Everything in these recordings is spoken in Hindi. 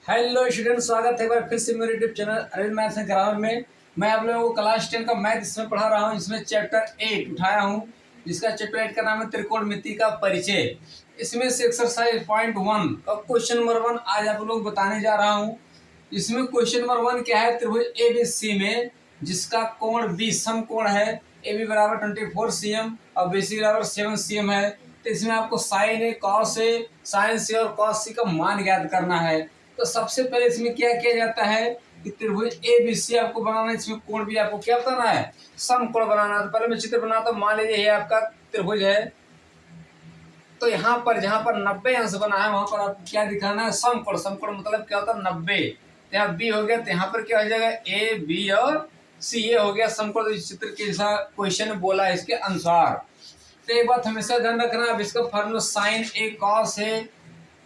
हेलो स्टूडेंट, स्वागत है एक बार फिर से मेरे YouTube channel Arvind maths and grammar में। मैं आप लोगों को क्लास 10 का मैथ इसमें पढ़ा रहा हूँ। इसमें चैप्टर 8 उठाया हूँ, जिसका चैप्टर 8 का नाम है त्रिकोणमिति का परिचय। इसमें से एक्सरसाइज पॉइंट 1 का क्वेश्चन नंबर 1 आज आप लोग बताने जा रहा हूँ। इसमें क्वेश्चन नंबर 1 क्या है, त्रिभुज ABC में जिसका कोण बी समकोण है, AB बराबर 24 cm और BC बराबर 7 cm है। तो इसमें आपको sign A, cos A, sign सी और कॉस सी का मान ज्ञात करना है। तो सबसे पहले इसमें क्या किया जाता है कि त्रिभुज ABC आपको बनाना है, इसमें कोण भी आपको क्या करना है, समकोण बनाना है। तो पहले मैं चित्र बनाता हूं। मान लीजिए ये आपका त्रिभुज है, तो यहाँ पर जहाँ पर 90 अंश बना है वहां पर आपको क्या दिखाना है, समकोण। समकोण मतलब क्या होता है 90। तो यहाँ बी हो गया, तो यहाँ पर क्या हो जाएगा AB और C, ये हो गया समकोण। तो इस चित्र के जैसा क्वेश्चन में बोला है इसके अनुसार। तो एक बात हमेशा ध्यान रखना, अब इसका फॉर्मूला साइन ए कॉस है,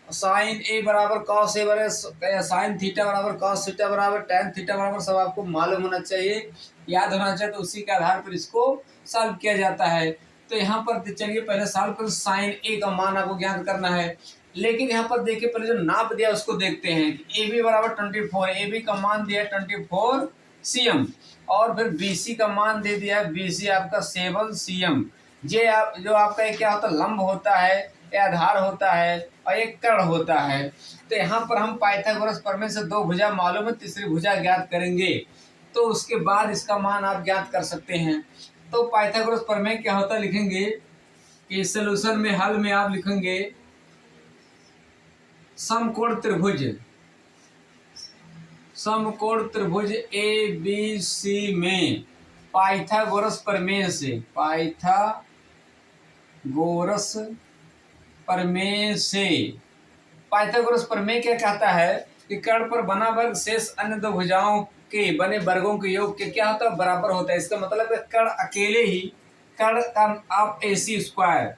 साइन ए बराबर कॉस ए बराबर साइन थीटा बराबर कॉस थीटा बराबर टैन थीटा बराबर सब आपको मालूम होना चाहिए, याद होना चाहिए। तो उसी के आधार पर इसको सॉल्व किया जाता है। तो यहाँ पर चलिए पहले सॉल्व कर, साइन ए का मान आपको ज्ञात करना है। लेकिन यहाँ पर देखिए पहले जो नाप दिया उसको देखते हैं। ए बी बराबर 24, ए बी का मान दिया 24 cm और फिर BC का मान दे दिया है, BC आपका 7 cm। ये आप जो आपका एक क्या होता है, लंब होता है, ये आधार होता है और एक कर्ण होता है। तो यहाँ पर हम पाइथागोरस प्रमेय से दो भुजा मालूम है, तीसरी भुजा ज्ञात करेंगे। तो उसके बाद इसका मान आप ज्ञात कर सकते हैं। तो पाइथागोरस प्रमेय क्या होता है, लिखेंगे कि सॉल्यूशन में, हल में आप लिखेंगे समकोण त्रिभुज, समकोण त्रिभुज ABC में पाइथागोरस प्रमेय से, पाइथागोरस प्रमेय से, पाइथागोरस प्रमेय क्या कहता है कि कर्ण पर बना वर्ग शेष अन्य दो भुजाओं के बने वर्गों के योग के क्या होता है, बराबर होता है। इसका मतलब है कर्ण अकेले ही, कर्ण का आप AC स्क्वायर,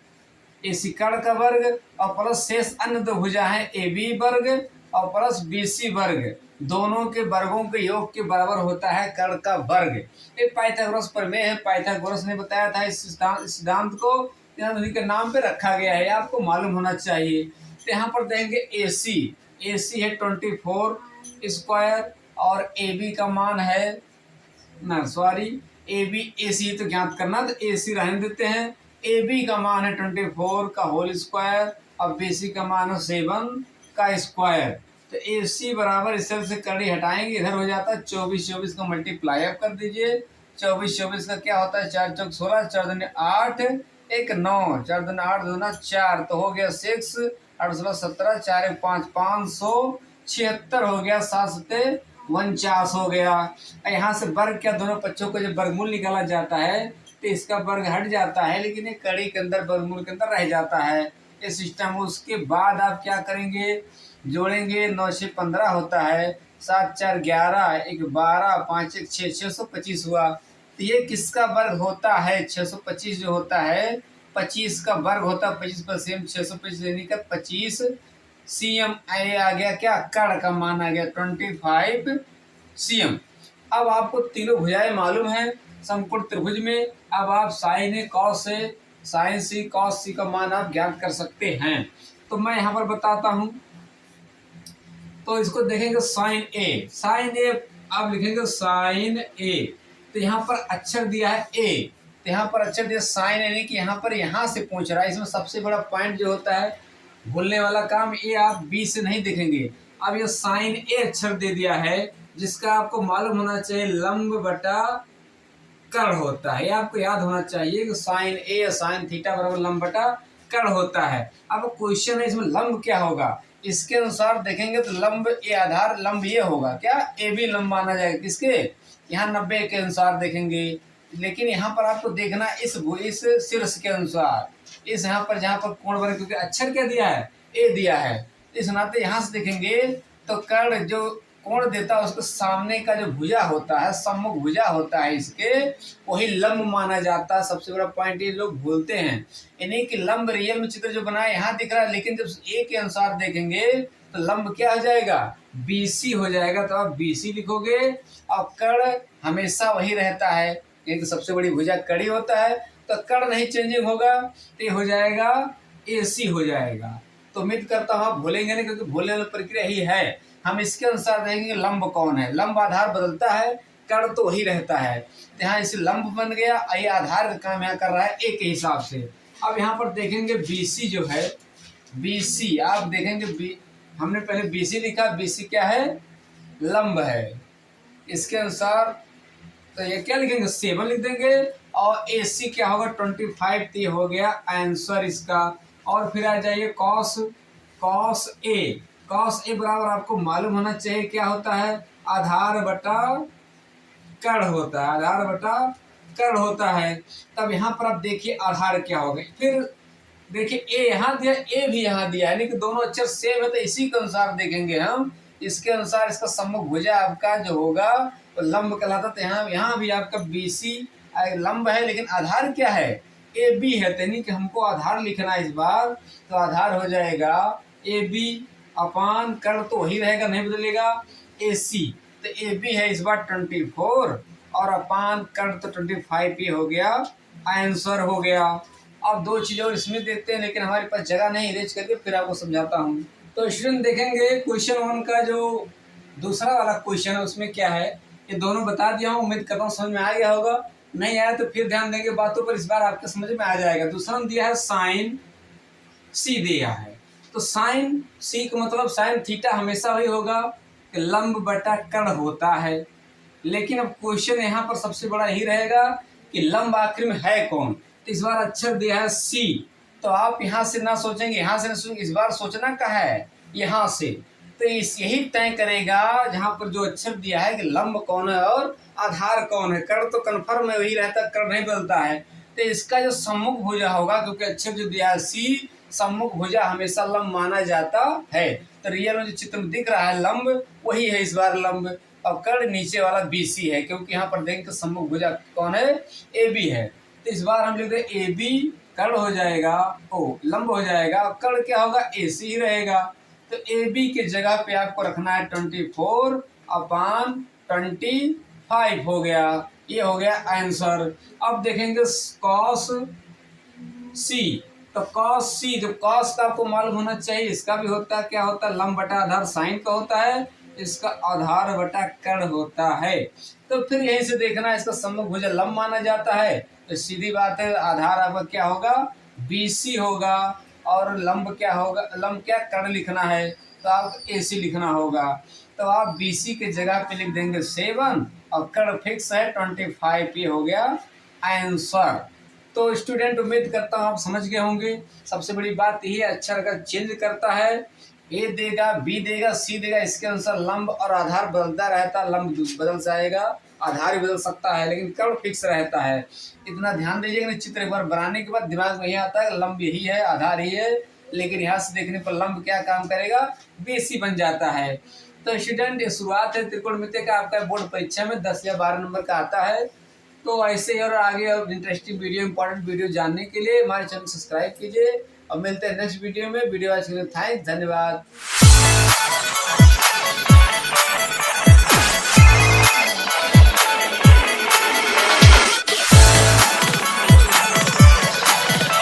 AC कर्ण का वर्ग और प्लस शेष अन्य दो भुजा है AB वर्ग और प्लस BC वर्ग, दोनों के वर्गों के योग के बराबर होता है कर्ण का वर्ग। ये पाइथागोरस प्रमेय है, पाइथागोरस ने बताया था। इस सिद्धांत को उन्हीं के नाम पे रखा गया है, आपको मालूम होना चाहिए। तो यहाँ पर देंगे AC है 24 स्क्वायर और AB का मान है AB AC तो ज्ञात करना, तो AC रहने देते हैं। AB का मान है 24 का होल स्क्वायर और BC का मान है 7 का स्क्वायर। तो AC बराबर इस तरह से कड़ी हटाएंगे, इधर हो जाता है 24 का मल्टीप्लाई अप कर दीजिए। 24 का क्या होता है, 4 चौक 16, 4 दूनी 8, 1 9, 4 दूनी 8, 2 दूना 4, तो हो गया 6, 8 16 17, 4 1 5, 576 हो गया, 7 सत्ते 49 हो गया। यहाँ से वर्ग क्या, दोनों पक्षों को जब वर्गमूल निकाला जाता है तो इसका वर्ग हट जाता है, लेकिन ये कड़ी के अंदर वर्गमूल के अंदर रह जाता है ये सिस्टम। उसके बाद आप क्या करेंगे, जोड़ेंगे, 9 6 15 होता है, 7 4 11, 1 12, 5 1 6, 625 हुआ। तो ये किसका वर्ग होता है, 625 जो होता है 25 का वर्ग होता है। 25 पर सेम 625 लेने का 25 cm आ गया, क्या कर्ण का मान आ गया 25 cm। अब आपको तीनों भुजाएं मालूम है समकोण त्रिभुज में। अब आप sign A cos A, sign C cos सी का मान आप ज्ञात कर सकते हैं। तो मैं यहाँ पर बताता हूँ। तो इसको देखेंगे साइन ए, साइन ए आप लिखेंगे साइन ए। तो यहाँ पर अक्षर दिया है ए, तो यहाँ पर अक्षर दिया साइन ए, कि यहाँ पर यहाँ से पूछ रहा है। इसमें सबसे बड़ा पॉइंट जो होता है भूलने वाला काम, ये आप बी से नहीं देखेंगे। अब ये साइन ए अक्षर दे दिया है, जिसका आपको मालूम होना चाहिए लंब बटा कर्ण होता है। ये आपको याद होना चाहिए कि साइन ए साइन थीटा बराबर लंब बटा कर्ण होता है। अब क्वेश्चन है इसमें लंब क्या होगा, इसके अनुसार देखेंगे तो लंब ए आधार लंब ये होगा, क्या ए बी लंब माना जाएगा किसके, यहाँ 90 के अनुसार देखेंगे। लेकिन यहाँ पर आपको देखना इस शीर्ष के अनुसार, इस यहाँ पर जहाँ पर कोण बने, क्योंकि अक्षर क्या दिया है ए दिया है, इस नाते यहाँ से देखेंगे तो कर्ण जो कोण देता है उसके सामने का जो भुजा होता है, सम्मुख भुजा होता है इसके, वही लंब माना जाता है। सबसे बड़ा पॉइंट ये लोग भूलते हैं, यानी कि लंब रियल में चित्र जो बनाया यहाँ दिख रहा है, लेकिन जब ए के अनुसार देखेंगे तो लंब क्या हो जाएगा, BC हो जाएगा। तो आप BC लिखोगे और कर्ण हमेशा वही रहता है, क्योंकि सबसे बड़ी भुजा कड़ी होता है, तो कर्ण नहीं चेंजिंग होगा, तो ये हो जाएगा AC हो जाएगा। तो उम्मीद करता हूँ आप भूलेंगे नहीं, क्योंकि भूलने वाली प्रक्रिया ही है। हम इसके अनुसार देखेंगे लंब कौन है। लंब आधार बदलता है, कर्ण तो वही रहता है। तो यहाँ इसे लंब बन गया, ये आधार का काम यहाँ कर रहा है ए के हिसाब से। अब यहाँ पर देखेंगे BC जो है, BC आप देखेंगे हमने पहले BC लिखा, BC क्या है, लंब है। इसके अनुसार तो ये क्या लिखेंगे, 7 लिख देंगे। और AC क्या होगा, 25। तो ये हो गया आंसर इसका। और फिर आ जाइए कॉस A। कॉस A बराबर आपको मालूम होना चाहिए क्या होता है, आधार बटा कर्ण होता है, आधार बटा कर्ण होता है। तब यहाँ पर आप देखिए आधार क्या हो गए। फिर देखिए A यहाँ दिया, A भी यहाँ दिया, यानी कि दोनों अक्षर सेम है। तो इसी के अनुसार देखेंगे हम, इसके अनुसार इसका सम्मुख भुजा आपका जो होगा तो लंब कहलाता। तो यहाँ भी आपका BC लंब है, लेकिन आधार क्या है, AB है। तो यानी कि हमको आधार लिखना है इस बार। तो आधार हो जाएगा AB अपान कर्ण तो वही रहेगा, नहीं बदलेगा, AC। तो AB है इस बार 24 और अपान कर्ण तो 25। ये हो गया आंसर हो गया। अब दो चीज़ और इसमें देखते हैं, लेकिन हमारे पास जगह नहीं, इरेज करके फिर आपको समझाता हूँ। तो स्टूडेंट देखेंगे क्वेश्चन 1 का जो दूसरा वाला क्वेश्चन है उसमें क्या है, ये दोनों बता दिया हूँ। उम्मीद करता हूँ समझ में आ गया होगा, नहीं आया तो फिर ध्यान देंगे बातों पर, इस बार आपके समझ में आ जाएगा। दूसरा दिया है साइन C दिया है। तो साइन C का मतलब साइन थीटा हमेशा वही होगा कि लंब बटा कर्ण होता है। लेकिन अब क्वेश्चन यहाँ पर सबसे बड़ा यही रहेगा कि लंब आखिर में है कौन। तो इस बार अक्षर दिया है C। तो आप यहाँ से ना सोचेंगे, यहाँ से ना सोचेंगे, इस बार सोचना कहाँ है, यहाँ से। तो इस यही तय करेगा जहाँ पर जो अक्षर दिया है कि लंब कौन है और आधार कौन है। कर्ण तो कन्फर्म है, वही रहता है, कर्ण नहीं बदलता है। तो इसका जो सम्मुख भुजा होगा, क्योंकि अक्षर जो दिया है C, सम्मुख भुजा हमेशा लंब माना जाता है। तो रियल में जो चित्र में दिख रहा है लंब, वही है इस बार लंब। और कर्ण नीचे वाला BC है, क्योंकि यहाँ पर देखेंगे सम्मुख भुजा कौन है, AB है। तो इस बार हम लिख दे AB कर्ण हो जाएगा, लंब हो जाएगा, और कर्ण क्या होगा, AC ही रहेगा। तो AB की जगह पे आपको रखना है 24 अपान 25 हो गया। ये हो गया आंसर। अब देखेंगे कॉस C। तो कॉस C, जो कॉस का आपको मालूम होना चाहिए, इसका भी होता है, क्या होता है, लंब बटा आधार साइन का होता है, इसका आधार बटा कर्ण होता है। तो फिर यहीं से देखना, इसका सम्मुख भुजा लंब माना जाता है। तो सीधी बात है, आधार आपका क्या होगा, BC होगा, और लंब क्या होगा, लंब क्या, कर्ण लिखना है, तो आपको AC लिखना होगा। तो आप BC के जगह पे लिख देंगे 7 और कर्ण फिक्स है 25। ये हो गया आंसर। तो स्टूडेंट उम्मीद करता हूँ आप समझ गए होंगे। सबसे बड़ी बात यही है, अक्षर अगर चेंज करता है, A देगा, B देगा, C देगा, इसके अनुसार लंब और आधार बदलता रहता है। लंब बदल जाएगा, आधार ही बदल सकता है, लेकिन कर्ण फिक्स रहता है। इतना ध्यान दीजिएगा। चित्र एक बार बनाने के बाद दिमाग में यही आता है लंब यही है, आधार ही है, लेकिन यहाँ से देखने पर लंब क्या काम करेगा, BC बन जाता है। तो स्टूडेंट ये शुरुआत है त्रिकोणमिति का, आपका बोर्ड परीक्षा में 10 या 12 नंबर का आता है। तो ऐसे ही और आगे और इंटरेस्टिंग वीडियो, इंपॉर्टेंट वीडियो जानने के लिए हमारे चैनल सब्सक्राइब कीजिए, और मिलते हैं नेक्स्ट वीडियो में। वीडियो आज के लिए थैंक्स, धन्यवाद।